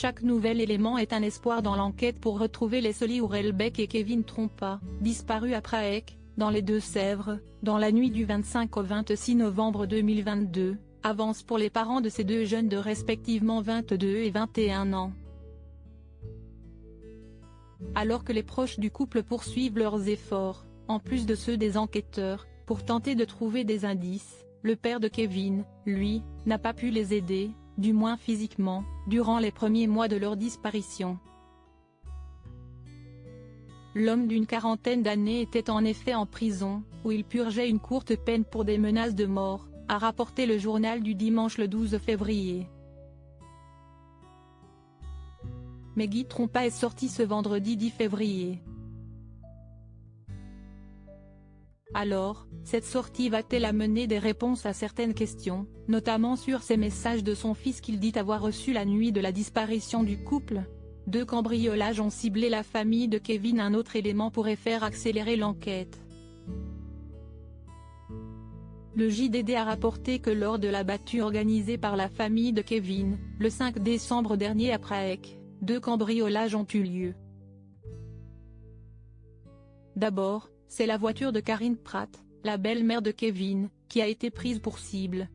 Chaque nouvel élément est un espoir dans l'enquête pour retrouver Leslie Hurlbeck et Kevin Trompa, disparus à Prague, dans les Deux-Sèvres, dans la nuit du 25 au 26 novembre 2022, avance pour les parents de ces deux jeunes de respectivement 22 et 21 ans. Alors que les proches du couple poursuivent leurs efforts, en plus de ceux des enquêteurs, pour tenter de trouver des indices, le père de Kevin, lui, n'a pas pu les aider, du moins physiquement, durant les premiers mois de leur disparition. L'homme d'une quarantaine d'années était en effet en prison, où il purgeait une courte peine pour des menaces de mort, a rapporté le journal du dimanche le 12 février. Mais Guy Trompa est sorti ce vendredi 10 février. Alors, cette sortie va-t-elle amener des réponses à certaines questions, notamment sur ces messages de son fils qu'il dit avoir reçus la nuit de la disparition du couple? Deux cambriolages ont ciblé la famille de Kevin. Un autre élément pourrait faire accélérer l'enquête. Le JDD a rapporté que lors de la battue organisée par la famille de Kevin, le 5 décembre dernier à Prague, deux cambriolages ont eu lieu. D'abord, c'est la voiture de Karine Pratt, la belle-mère de Kevin, qui a été prise pour cible.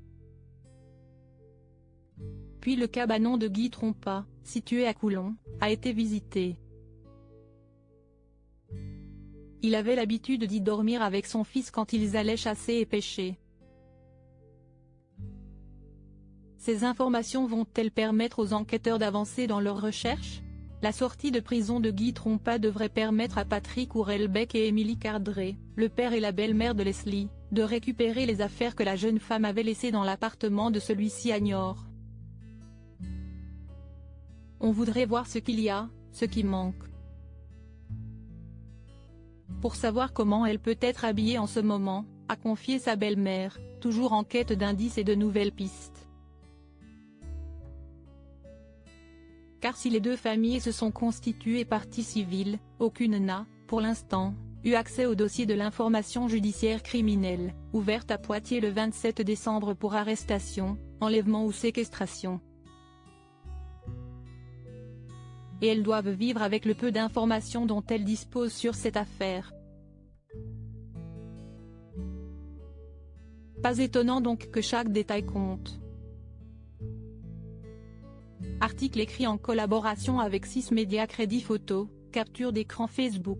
Puis le cabanon de Guy Trompa, situé à Coulon, a été visité. Il avait l'habitude d'y dormir avec son fils quand ils allaient chasser et pêcher. Ces informations vont-elles permettre aux enquêteurs d'avancer dans leurs recherches? La sortie de prison de Guy Trompa devrait permettre à Patrick Hurlbeck et Émilie Cardré, le père et la belle-mère de Leslie, de récupérer les affaires que la jeune femme avait laissées dans l'appartement de celui-ci à Niort. On voudrait voir ce qu'il y a, ce qui manque. Pour savoir comment elle peut être habillée en ce moment, a confié sa belle-mère, toujours en quête d'indices et de nouvelles pistes. Car si les deux familles se sont constituées partie civile, aucune n'a, pour l'instant, eu accès au dossier de l'information judiciaire criminelle, ouverte à Poitiers le 27 décembre pour arrestation, enlèvement ou séquestration. Et elles doivent vivre avec le peu d'informations dont elles disposent sur cette affaire. Pas étonnant donc que chaque détail compte. Article écrit en collaboration avec 6 médias. Crédit photo, capture d'écran Facebook.